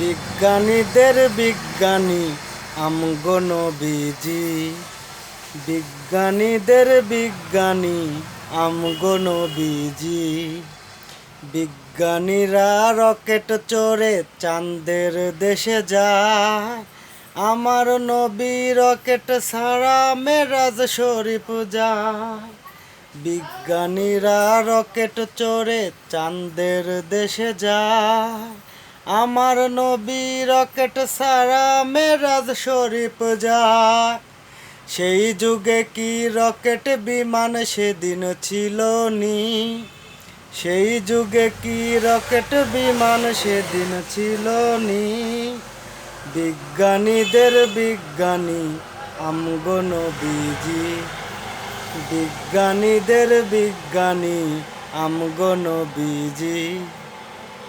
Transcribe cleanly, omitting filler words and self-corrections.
বিজ্ঞানীদের বিজ্ঞানী আমগো নবীজি। বিজ্ঞানীদের বিজ্ঞানী আমগো নবীজি। বিজ্ঞানীরা রকেট চড়ে চাঁদের দেশে যায়, আমার নবী রকেট ছাড়া মেরাজ শরীফ যায়। বিজ্ঞানীরা রকেট চড়ে চাঁদের দেশে যায়, আমার নবী রকেট ছাড়া মেরাজ শরীফ যায়। সেই যুগে কি রকেট বিমান সেদিন ছিল নি? সেই যুগে কি রকেট বিমান সেদিন ছিল নি? বিজ্ঞানীদের বিজ্ঞানী আমগো নবীজি। বিজ্ঞানীদের বিজ্ঞানী আমগো নবীজি।